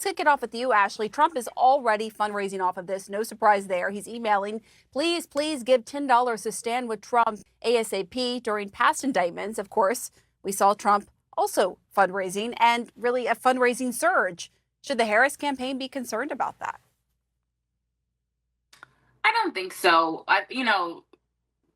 kick it off with you, Ashley. Trump is already fundraising off of this. No surprise there. He's emailing, please, please give $10 to stand with Trump ASAP. During past indictments, of course, we saw Trump also fundraising and really a fundraising surge. Should the Harris campaign be concerned about that? I don't think so.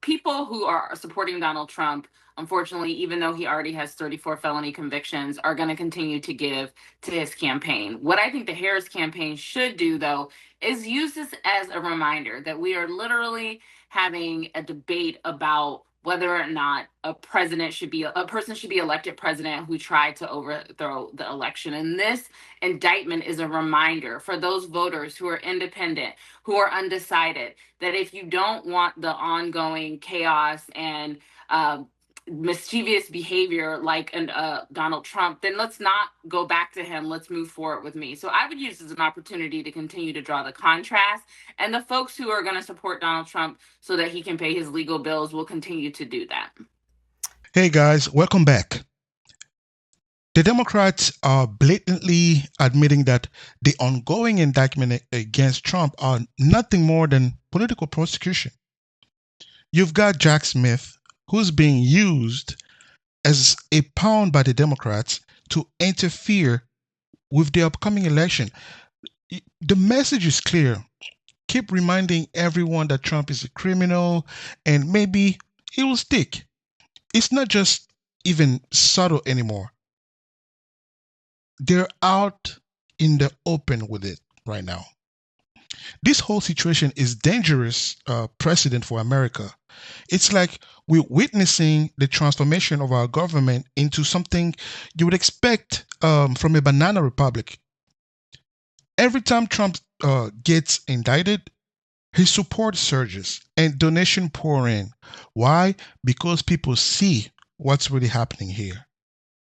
People who are supporting Donald Trump, unfortunately, even though he already has 34 felony convictions, are going to continue to give to his campaign. What I think the Harris campaign should do, though, is use this as a reminder that we are literally having a debate about whether or not a person should be elected president who tried to overthrow the election. And this indictment is a reminder for those voters who are independent, who are undecided, that if you don't want the ongoing chaos and mischievous behavior like Donald Trump, then let's not go back to him. Let's move forward with me. So I would use this as an opportunity to continue to draw the contrast. And the folks who are going to support Donald Trump so that he can pay his legal bills will continue to do that. Hey guys, welcome back. The Democrats are blatantly admitting that the ongoing indictment against Trump are nothing more than political prosecution. You've got Jack Smith, who's being used as a pawn by the Democrats to interfere with the upcoming election. The message is clear. Keep reminding everyone that Trump is a criminal and maybe he will stick. It's not just even subtle anymore. They're out in the open with it right now. This whole situation is dangerous precedent for America. It's like we're witnessing the transformation of our government into something you would expect from a banana republic. Every time Trump gets indicted, his support surges and donation pour in. Why? Because people see what's really happening here.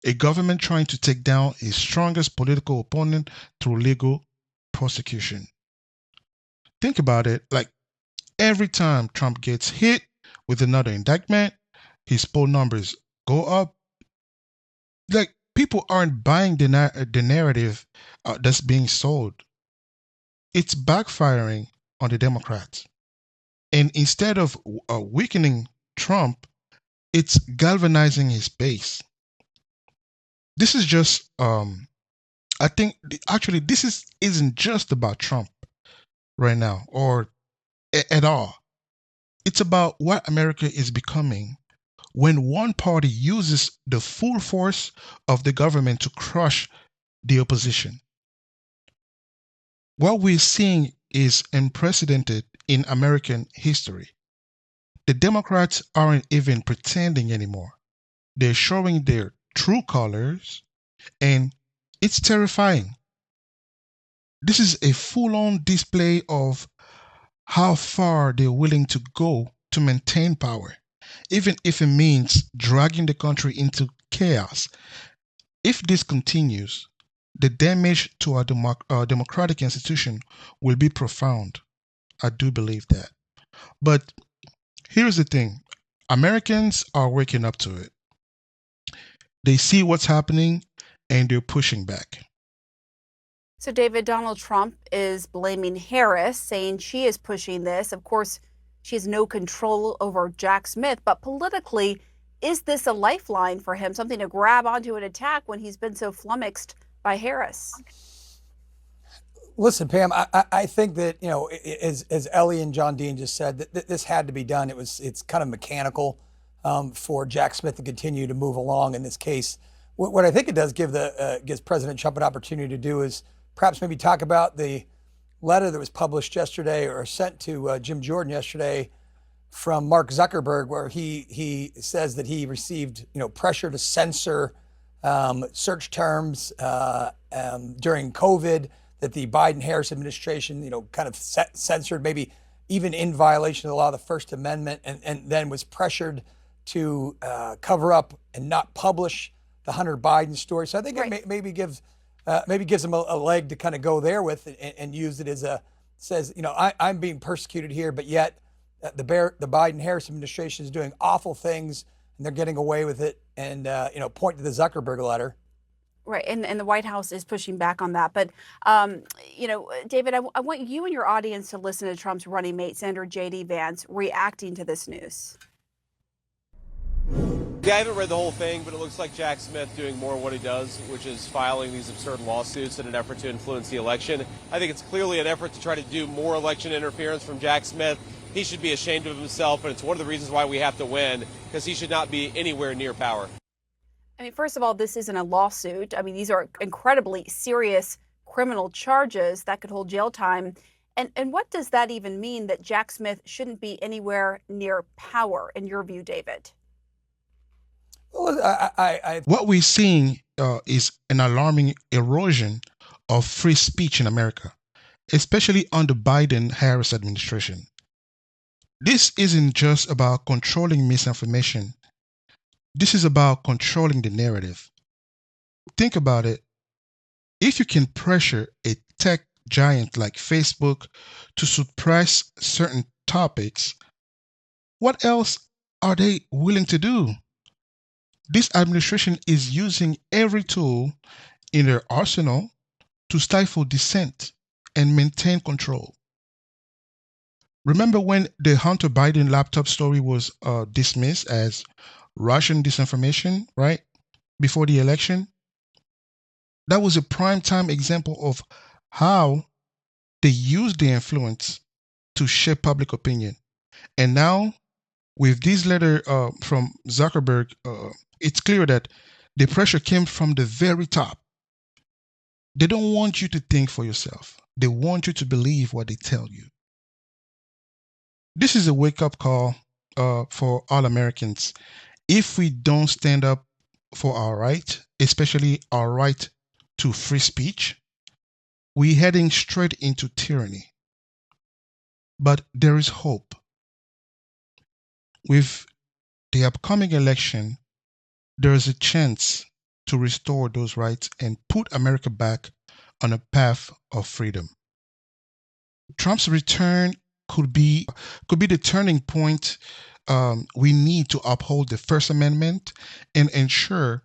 A government trying to take down its strongest political opponent through legal prosecution. Think about it, like every time Trump gets hit with another indictment, his poll numbers go up. Like people aren't buying the narrative that's being sold. It's backfiring on the Democrats. And instead of weakening Trump, it's galvanizing his base. This is just, I think, actually, isn't just about Trump right now or at all. It's about what America is becoming when one party uses the full force of the government to crush the opposition. What we're seeing is unprecedented in American history. The Democrats aren't even pretending anymore. They're showing their true colors, and it's terrifying. This is a full-on display of how far they're willing to go to maintain power, even if it means dragging the country into chaos. If this continues, the damage to our democratic institution will be profound. I do believe that. But here's the thing. Americans are waking up to it. They see what's happening and they're pushing back. So, David, Donald Trump is blaming Harris, saying she is pushing this. Of course, she has no control over Jack Smith, but politically, is this a lifeline for him, something to grab onto and attack when he's been so flummoxed by Harris? Listen, Pam, I think that, as Ellie and John Dean just said, that this had to be done. It's kind of mechanical for Jack Smith to continue to move along in this case. What I think it does gives President Trump an opportunity to do is perhaps maybe talk about the letter that was published yesterday or sent to Jim Jordan yesterday from Mark Zuckerberg, where he says that he received pressure to censor search terms during COVID, that the Biden-Harris administration kind of censored, maybe even in violation of the law, the First Amendment, and then was pressured to cover up and not publish the Hunter Biden story. So I think it maybe gives him a leg to kind of go there with and use it as says, I'm being persecuted here, but yet the Biden-Harris administration is doing awful things and they're getting away with it, and point to the Zuckerberg letter. Right, and the White House is pushing back on that. But, David, I want you and your audience to listen to Trump's running mate, Senator J.D. Vance, reacting to this news. Yeah, I haven't read the whole thing, but it looks like Jack Smith doing more of what he does, which is filing these absurd lawsuits in an effort to influence the election. I think it's clearly an effort to try to do more election interference from Jack Smith. He should be ashamed of himself, and it's one of the reasons why we have to win, because he should not be anywhere near power. I mean, first of all, this isn't a lawsuit. I mean, these are incredibly serious criminal charges that could hold jail time. And what does that even mean, that Jack Smith shouldn't be anywhere near power, in your view, David? Well, What we're seeing is an alarming erosion of free speech in America, especially under Biden-Harris administration. This isn't just about controlling misinformation. This is about controlling the narrative. Think about it. If you can pressure a tech giant like Facebook to suppress certain topics, what else are they willing to do? This administration is using every tool in their arsenal to stifle dissent and maintain control. Remember when the Hunter Biden laptop story was dismissed as Russian disinformation, right? Before the election? That was a prime time example of how they used their influence to shape public opinion. And now, with this letter from Zuckerberg, it's clear that the pressure came from the very top. They don't want you to think for yourself. They want you to believe what they tell you. This is a wake-up call for all Americans. If we don't stand up for our right, especially our right to free speech, we're heading straight into tyranny. But there is hope. With the upcoming election, there is a chance to restore those rights and put America back on a path of freedom. Trump's return could be the turning point we need to uphold the First Amendment and ensure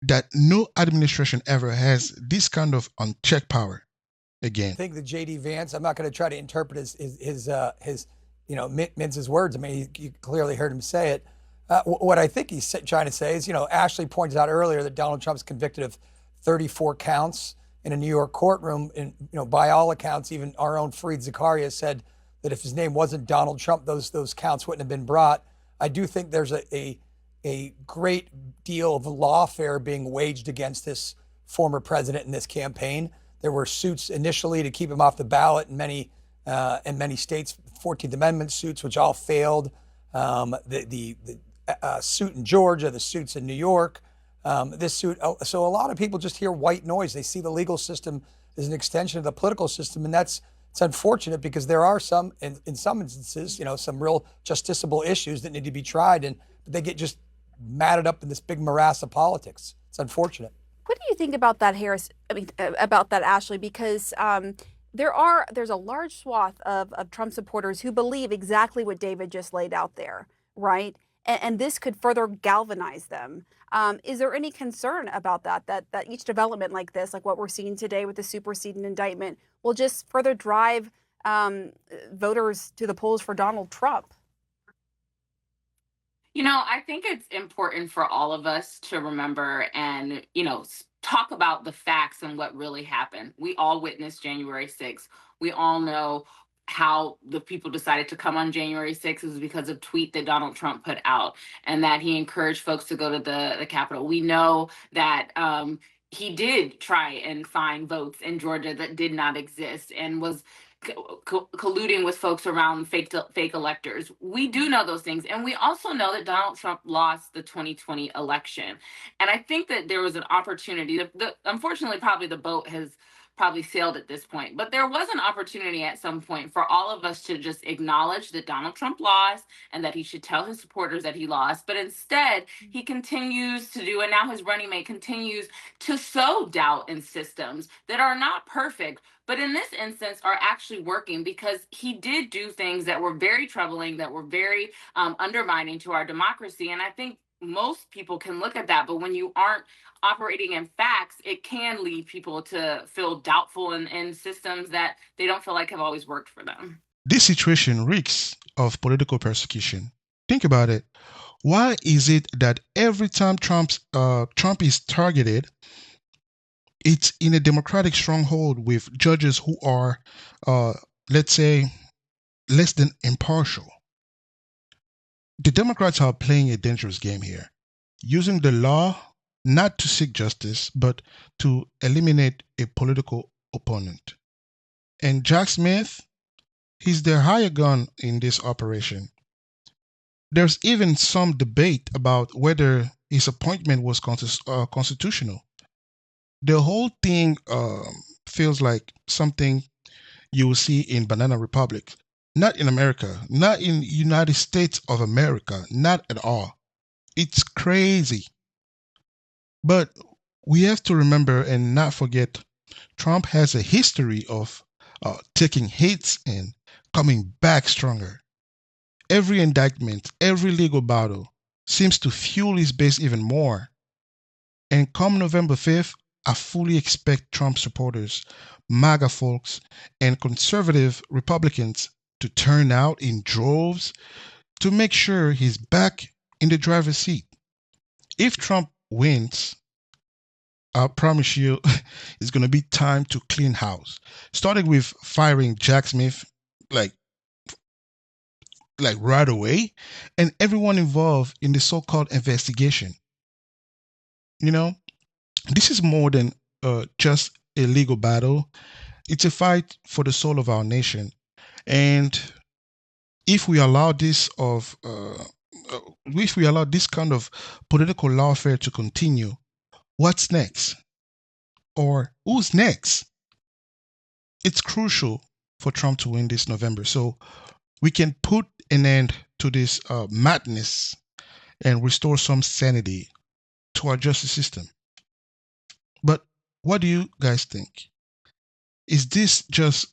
that no administration ever has this kind of unchecked power again. I think that J.D. Vance, I'm not going to try to interpret his mince his words. I mean, you clearly heard him say it. What I think he's trying to say is, Ashley pointed out earlier that Donald Trump's convicted of 34 counts in a New York courtroom. And, by all accounts, even our own Fareed Zakaria said that if his name wasn't Donald Trump, those counts wouldn't have been brought. I do think there's a great deal of lawfare being waged against this former president in this campaign. There were suits initially to keep him off the ballot in many states, 14th Amendment suits, which all failed. The suit in Georgia, the suits in New York, this suit. So a lot of people just hear white noise. They see the legal system as an extension of the political system, and it's unfortunate because there are some, in some instances, some real justiciable issues that need to be tried, but they get just matted up in this big morass of politics. It's unfortunate. What do you think about that, Harris? About that, Ashley? Because there's a large swath of Trump supporters who believe exactly what David just laid out there, right? And this could further galvanize them. Is there any concern about that each development like this, like what we're seeing today with the superseding indictment, will just further drive voters to the polls for Donald Trump? I think it's important for all of us to remember and, talk about the facts and what really happened. We all witnessed January 6th. We all know how the people decided to come on January 6th was because of a tweet that Donald Trump put out, and that he encouraged folks to go to the Capitol. We know that he did try and find votes in Georgia that did not exist and was colluding with folks around fake electors. We do know those things. And we also know that Donald Trump lost the 2020 election. And I think that there was an opportunity. Unfortunately, probably the boat has probably sailed at this point. But there was an opportunity at some point for all of us to just acknowledge that Donald Trump lost and that he should tell his supporters that he lost. But instead, he continues to do, and now his running mate continues to sow doubt in systems that are not perfect, but in this instance are actually working, because he did do things that were very troubling, that were very undermining to our democracy. And I think most people can look at that, but when you aren't operating in facts, it can lead people to feel doubtful in systems that they don't feel like have always worked for them. This situation reeks of political persecution. Think about it. Why is it that every time Trump is targeted, it's in a democratic stronghold with judges who are, let's say, less than impartial? The Democrats are playing a dangerous game here, using the law not to seek justice, but to eliminate a political opponent. And Jack Smith, he's the hired gun in this operation. There's even some debate about whether his appointment was constitutional. The whole thing feels like something you will see in Banana Republic. Not in America, not in United States of America, not at all. It's crazy. But we have to remember and not forget Trump has a history of taking hits and coming back stronger. Every indictment, every legal battle seems to fuel his base even more. And come November 5th, I fully expect Trump supporters, MAGA folks, and conservative Republicans to turn out in droves to make sure he's back in the driver's seat. If Trump wins, I promise you, it's going to be time to clean house. Starting with firing Jack Smith, like right away, and everyone involved in the so-called investigation. You know, this is more than just a legal battle. It's a fight for the soul of our nation. And if we allow this kind of political lawfare to continue, what's next? Or who's next? It's crucial for Trump to win this November, so we can put an end to this madness and restore some sanity to our justice system. But what do you guys think? Is this just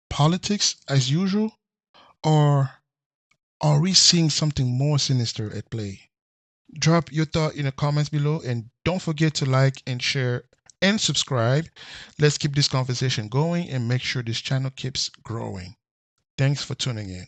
politics as usual, or are we seeing something more sinister at play? Drop your thought in the comments below, and don't forget to like and share and subscribe. Let's keep this conversation going and make sure this channel keeps growing. Thanks for tuning in.